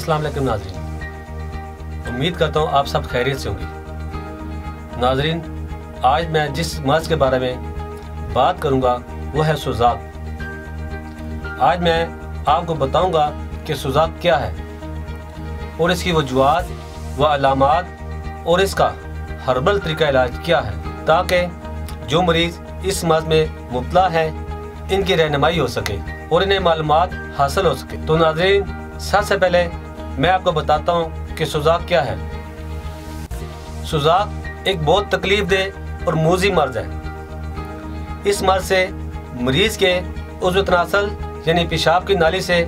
अस्सलाम वालेकुम नाज़रीन, उम्मीद करता हूँ आप सब खैरियत से होंगे। नाज़रीन, आज मैं जिस मर्ज़ के बारे में बात करूँगा वो है सुजाक। आज मैं आपको बताऊँगा कि सुजाक क्या है और इसकी वजूहात व अलामात और इसका हर्बल तरीका इलाज क्या है, ताकि जो मरीज़ इस मर्ज़ में मुब्तला है इनकी रहनुमाई हो सके और इन्हें मालूमात हासिल हो सके। तो नाज़रीन, सबसे पहले मैं आपको बताता हूँ कि सुजाक क्या है। सुजाक एक बहुत तकलीफ देह और मूजी मर्ज़ है। इस मर्ज़ से मरीज़ के उज़्व तनासल यानी पेशाब की नाली से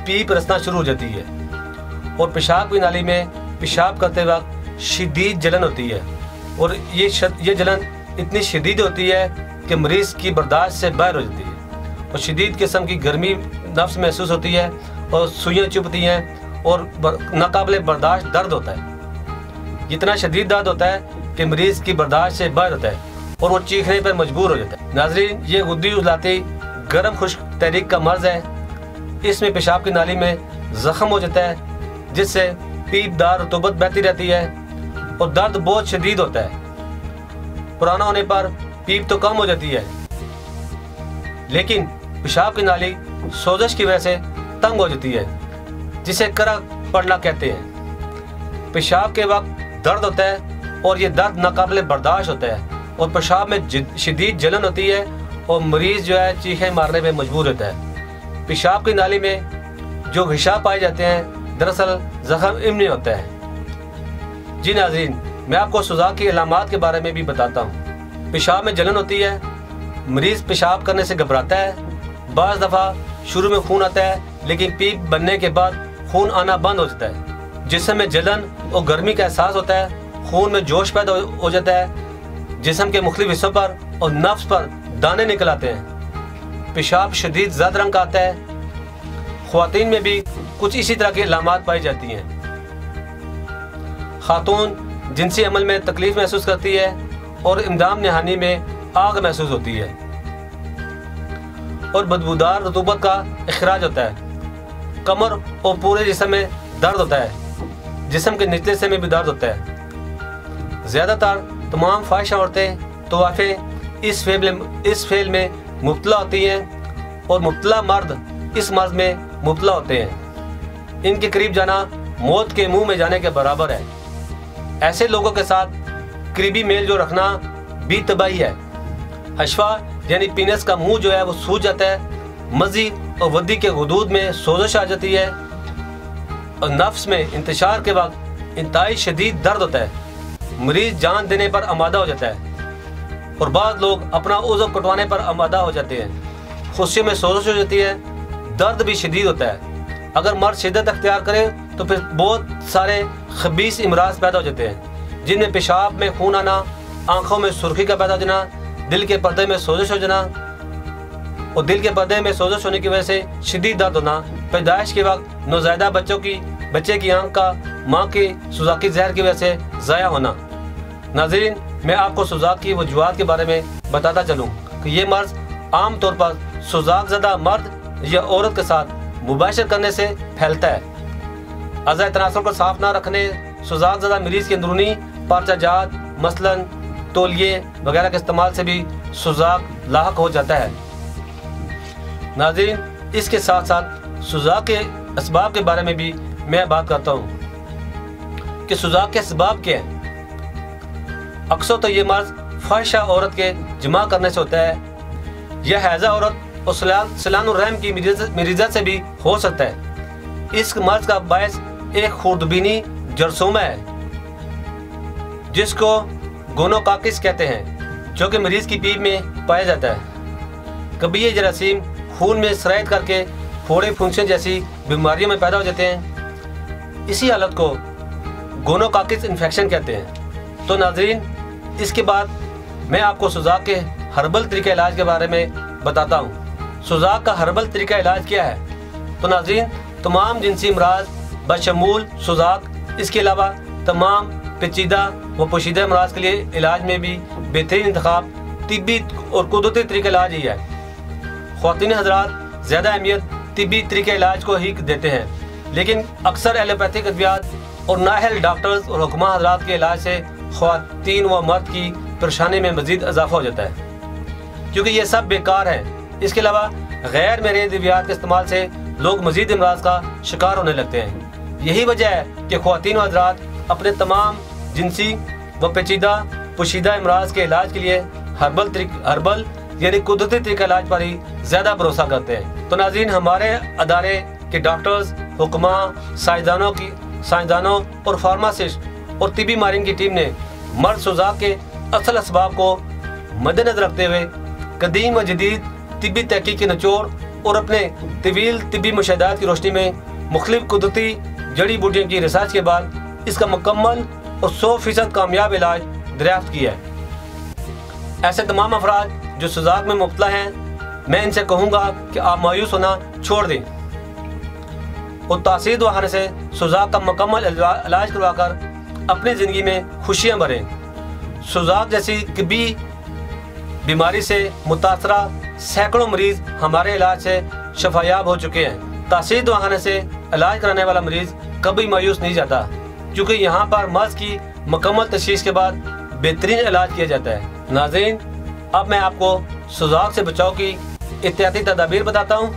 पीप रसना शुरू हो जाती है और पेशाब की नाली में पेशाब करते वक्त शदीद जलन होती है और ये जलन इतनी शदीद होती है कि मरीज़ की बर्दाश्त से बाहर हो जाती है और शदीद किस्म की गर्मी नफ्स महसूस होती है और सुइयाँ चुभती हैं और नाकाबिले बर्दाश्त दर्द होता है। इतना शदीद दर्द होता है कि मरीज़ की बर्दाश्त से बाहर होता है और वो चीखने पर मजबूर हो जाता है। नाज़रीन, ये गुद्दी उजलाती गर्म खुश्क तहरीक का मर्ज़ है। इसमें पेशाब की नाली में ज़ख्म हो जाता है जिससे पीपदार रतूबत बहती रहती है और दर्द बहुत शदीद होता है। पुराना होने पर पीप तो कम हो जाती है, लेकिन पेशाब की नाली सोजश की वजह से तंग हो जाती है, जिसे करा पड़ना कहते हैं। पेशाब के वक्त दर्द होता है और ये दर्द नाकाबिले बर्दाश्त होता है और पेशाब में शदीद जलन होती है और मरीज़ जो है चीखें मारने में मजबूर होता है। पेशाब की नाली में जो घिसाव पाए जाते हैं दरअसल ज़ख्म इम्नी होता है। जी नाज़रीन, मैं आपको सुजाक की अलामात के बारे में भी बताता हूँ। पेशाब में जलन होती है, मरीज़ पेशाब करने से घबराता है। बाज़ दफ़ा शुरू में खून आता है, लेकिन पीप बनने के बाद खून आना बंद हो जाता है। जिस्म में जलन और गर्मी का एहसास होता है, खून में जोश पैदा हो जाता है, जिस्म के मुख्तलिफ हिस्सों पर और नफ्स पर दाने निकल आते हैं। पेशाब शदीद ज़र्द रंग का आता है। ख्वातीन में भी कुछ इसी तरह की अलामात पाई जाती हैं। खातून जिनसी अमल में तकलीफ महसूस करती है और इमदाम नहानी में आग महसूस होती है और बदबूदार रतूबत का इखराज होता है। कमर और पूरे जिस्म में दर्द होता है, जिस्म के निचले हिस्से में भी दर्द होता है। ज़्यादातर तमाम ख्वाहिशा औरतें तवाफ़े इस फेल में मुब्तला होती हैं और मुब्तला मर्द इस मर्ज़ में मुब्तला होते हैं। इनके करीब जाना मौत के मुंह में जाने के बराबर है। ऐसे लोगों के साथ करीबी मेल जो रखना भी तबाही है। हशफा यानी पीनस का मुंह जो है वो सूज जाता है। मज़ी और वद्दी के हुदूद में सोजश आ जाती है और नफ्स में इंतशार के वक्त इंतहाई शदीद दर्द होता है। मरीज़ जान देने पर आमादा हो जाता है और बाद लोग अपना उज़्व कटवाने पर आमादा हो जाते हैं। खुशी में सोजश हो जाती है, दर्द भी शदीद होता है। अगर मर्द शिद्दत अख्तियार करे तो फिर बहुत सारे खबीस इमराज पैदा हो जाते हैं, जिनमें पेशाब में खून आना, आंखों में सुर्खी का पैदा हो जाना, दिल के पर्दे में सोजश हो जाना और दिल के पर्दे में सोजश होने की वजह से शदीद दर्द होना। पैदाइश के वक्त नौज़ायदा बच्चे की आंख का माँ की सुजाकी जहर की वजह से ज़ाया होना। नाज़रीन, मैं आपको सुजाक की वजूहात के बारे में बताता चलूँ कि ये मर्ज़ आम तौर पर सुजाक ज़दा मर्द या औरत के साथ मुबाशर करने से फैलता है। अज़ा तनासुर को साफ ना रखने, सुजाक ज़दा मरीज़ के अंदरूनी पार्चाजात मसलन तौलिए वगैरह के इस्तेमाल से भी सुजाक लाहक हो जाता है। नाज़रीन, इसके साथ साथ सुजाक के असबाब के बारे में भी मैं बात करता हूँ कि सुजाक के असबाब क्या हैं। अक्सर तो ये मर्ज़ ख्वाहिशा औरत के जमा करने से होता है। यह हैज़ा औरत और सलानुर्रहम की मरीज़त से भी हो सकता है। इस मर्ज़ का बायस एक खुर्दबीनी जरसूमा है जिसको गोनोकाकिस कहते हैं, जो कि मरीज़ की पीप में पाया जाता है। कभी ये जरासीम खून में सरायत करके फोड़े फुंक्शन जैसी बीमारियों में पैदा हो जाते हैं। इसी हालत को गोनोकाकिस इन्फेक्शन कहते हैं। तो नाज़रीन, इसके बाद मैं आपको सुजाक के हर्बल तरीका इलाज के बारे में बताता हूँ। सुजाक का हर्बल तरीका इलाज क्या है? तो नाज़रीन, तमाम जिनसी अमराज बशमूल सुजाक, इसके अलावा तमाम पेचीदा व पोशीदा अमराज के लिए इलाज में भी बेहतरीन इंतखाब तिब्बी और कुदरती तरीका इलाज ही है। ख्वातीन हज़रात ज़्यादा अहमियत तिब्बी तरीके इलाज को ही देते हैं। लेकिन अक्सर एलोपैथिक अद्वियात और नाअहल डॉक्टर्स और हुक्मा हजरात के इलाज से ख्वातीन व मर्द की परेशानी में मजीद इजाफा हो जाता है, क्योंकि ये सब बेकार है। इसके अलावा गैर महरी अद्वियात के इस्तेमाल से लोग मजीद अमराज का शिकार होने लगते हैं। यही वजह है कि ख्वातीन व हजरात अपने तमाम जिनसी व पेचीदा पोशीदा अमराज के इलाज के लिए हर्बल यानी कुदरती तरीका इलाज पर ही ज़्यादा भरोसा करते हैं। तो नाज़रीन, हमारे अदारे के डॉक्टर्स, हुक्मा, साइंसदानों और फार्मासिस्ट और तिबी माहिरीन की टीम ने मर्द सुजाक के असल असबाब को मद्देनजर रखते हुए कदीम व जदीद तिबी तहकीक के निचोड़ और अपने तवील तिबी मुशाहदात की रोशनी में मुख्तलिफ कुदरती जड़ी बूटियों की रिसर्च के बाद इसका मुकम्मल और 100% कामयाब इलाज दरियाफ्त किया है। ऐसे तमाम अफराद जो सुजाक में मुब्तला हैं, मैं इनसे कहूँगा कि आप मायूस होना छोड़ दें और तासीर दवाखाने से सुजाक का मुकम्मल इलाज करवाकर अपनी ज़िंदगी में खुशियाँ भरें। सुजाक जैसी तिबी बीमारी से मुतासरा सैकड़ों मरीज हमारे इलाज से शफायाब हो चुके हैं। तासीर दवाखाने से इलाज कराने वाला मरीज कभी मायूस नहीं जाता, क्योंकि यहाँ पर मर्ज की मुकम्मल तशखीस के बाद बेहतरीन इलाज किया जाता है। नाज़रीन, अब मैं आपको सुजाक से बचाव की एहतियाती तदाबीर बताता हूँ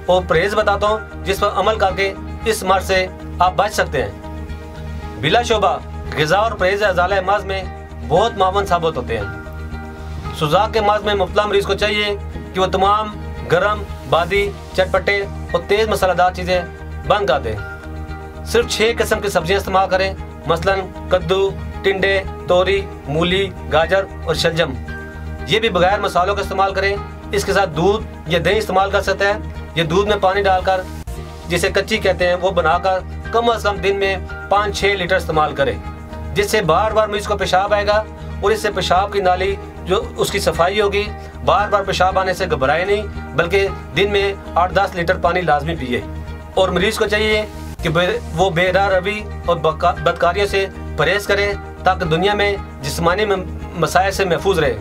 और परहेज बताता हूँ जिस पर अमल करके इस मर्ज से आप बच सकते हैं। बिलाशुबा ग़िज़ा और परहेज अज़ाला मर्ज में बहुत मावन साबित होते हैं। सुजाक के मर्ज में मुब्तला मरीज को चाहिए कि वह तमाम गरम, बादी, चटपटे और तेज़ मसालेदार चीज़ें बंद कर दें। सिर्फ 6 किस्म की सब्जियां इस्तेमाल करें, मसलन कद्दू, टिंडे, तोरी, मूली, गाजर और शलजम। ये भी बगैर मसालों का इस्तेमाल करें। इसके साथ दूध या दही इस्तेमाल कर सकते हैं। ये दूध में पानी डालकर, जिसे कच्ची कहते हैं, वो बनाकर कम अज़ कम दिन में 5-6 लीटर इस्तेमाल करें, जिससे बार बार मरीज को पेशाब आएगा और इससे पेशाब की नाली जो उसकी सफाई होगी। बार बार पेशाब आने से घबराए नहीं, बल्कि दिन में 8-10 लीटर पानी लाजमी पिए। और मरीज को चाहिए कि वो बेरा रवि और बदकारियों से परहेज करें ताकि दुनिया में जिस्मानी मसाइल से महफूज रहे।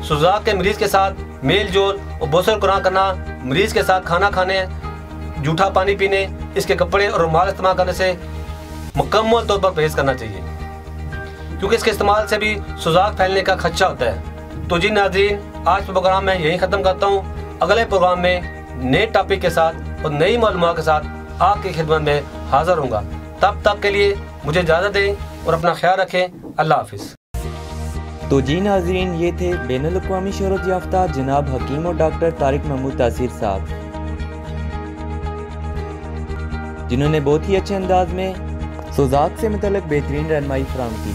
सुजाक के मरीज के साथ मेल जोल और बोसल कुरान करना, मरीज के साथ खाना खाने, जूठा पानी पीने, इसके कपड़े और रुमाल इस्तेमाल करने से मुकम्मल तौर पर परहेज करना चाहिए, क्योंकि इसके इस्तेमाल से भी सुजाक फैलने का खदशा होता है। तो जी नाज़रीन, आज का प्रोग्राम मैं यहीं ख़त्म करता हूँ। अगले प्रोग्राम में नए टॉपिक के साथ और नई मालूमात के साथ आपकी खिदमत में हाज़िर होऊंगा। तब तक के लिए मुझे इजाज़त दें और अपना ख्याल रखें। अल्लाह हाफिज़। तो जी नाज़रीन, ये थे बैनुल अक़वामी शोहरत याफ्ता जनाब हकीम और डॉक्टर तारिक महमूद तासीर साहब, जिन्होंने बहुत ही अच्छे अंदाज में सुजाक से मुतल्लिक़ बेहतरीन रहनुमाई फराहम की,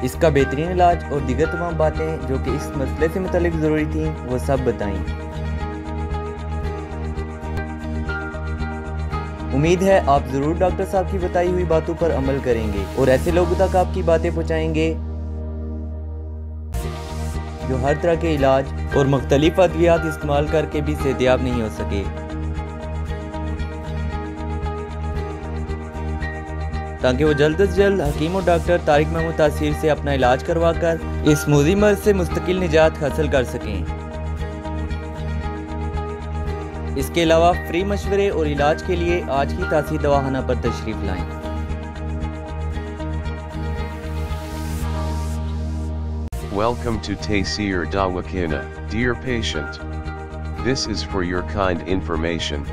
इसका बेहतरीन इलाज और दीगर तमाम बातें जो कि इस मसले से मुतल्लिक़ ज़रूरी थीं, वो सब बताईं। उम्मीद है आप ज़रूर डॉक्टर साहब की बताई हुई बातों पर अमल करेंगे और ऐसे लोगों तक आपकी बातें पहुँचाएंगे जो हर तरह के इलाज और मुख्तलिफ अद्वियात इस्तेमाल करके भी सेहतियाब नहीं हो सके, ताकि वो जल्द से जल्द हकीम और डॉक्टर तारिक महमूद तासीर से अपना इलाज करवा कर इस मूजी मर्ज से मुस्तकिल निजात हासिल कर सकें। इसके अलावा फ्री मशवरे और इलाज के लिए आज ही तासीर दवाखाना पर तशरीफ लाएं। Welcome to Taysir Dawakana, dear patient. This is for your kind information.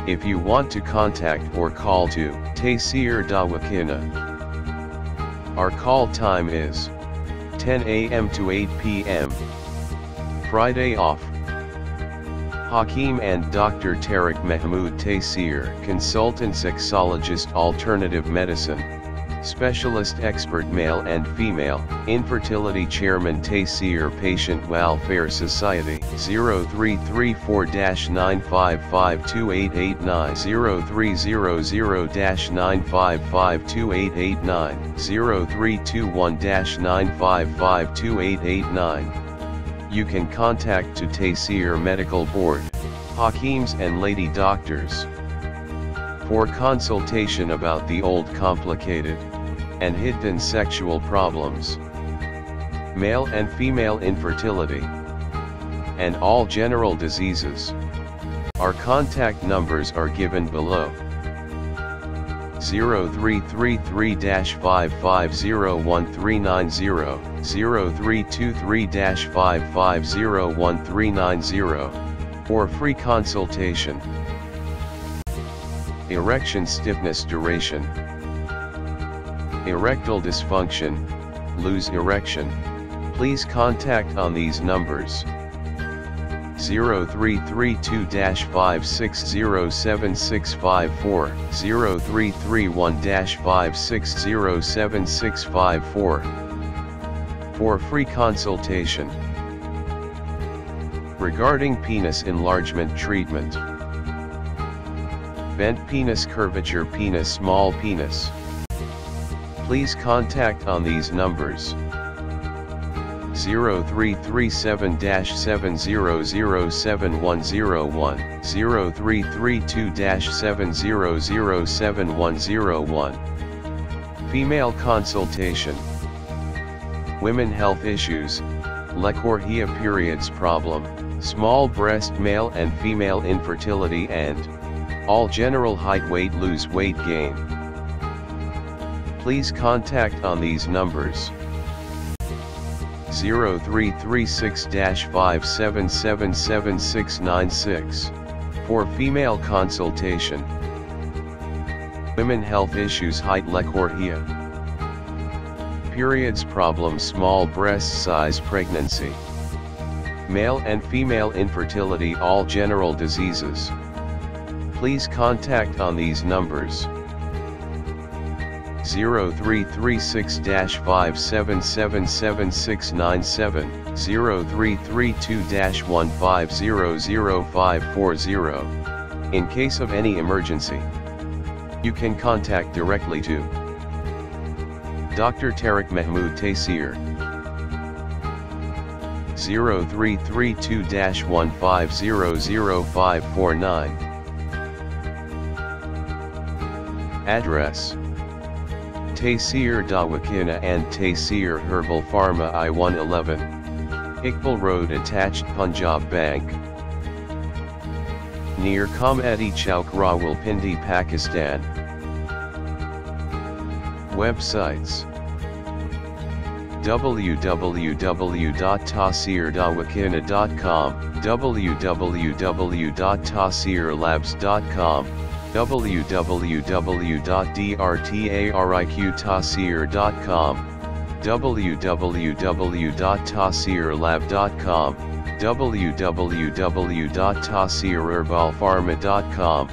If you want to contact or call to Taysir Dawakana, our call time is 10 a.m. to 8 p.m. Friday off. Hakeem and Dr. Tariq Mahmood Taysir, consultant sexologist, alternative medicine specialist, expert, male and female, infertility, chairman, Taysir Patient Welfare Society, 0304-9552889, 0300-9552889, 0321-9552889. You can contact to Taysir Medical Board, Hakeems and lady doctors for consultation about the old, complicated and hidden sexual problems, male and female infertility, and all general diseases. Our contact numbers are given below. 0333-5501390, 0323-5501390, or free consultation. Erection stiffness duration. Erectile dysfunction, lose erection, please contact on these numbers. 0332-5607654, 0331-5607654, for free consultation. Regarding penis enlargement treatment. Bent penis curvature, penis, small penis. Please contact on these numbers. 0337-7007101, 0332-7007101. Female consultation. Women health issues, leukorrhea, periods problem, small breast, male and female infertility, and all general height, weight, lose, weight gain. Please contact on these numbers. 0336-5777696, for female consultation. Women health issues, height, leukorrhea, periods problem, small breast size, pregnancy, male and female infertility, all general diseases. Please contact on these numbers. 0336-5777697, 0332-1500540. In case of any emergency, you can contact directly to Dr. Tariq Mahmood Taseer. 0332-1500549. Address: Taseer Dawakina and Taseer Herbal Pharma, I-111, Iqbal Road, attached Punjab Bank, near Comedy Chowk, Rawalpindi, Pakistan. Websites: www.taseerdawakina.com, www.taseerlabs.com, www.drtariqtaseer.com, www.taseerlab.com, www.taseerherbalpharma.com,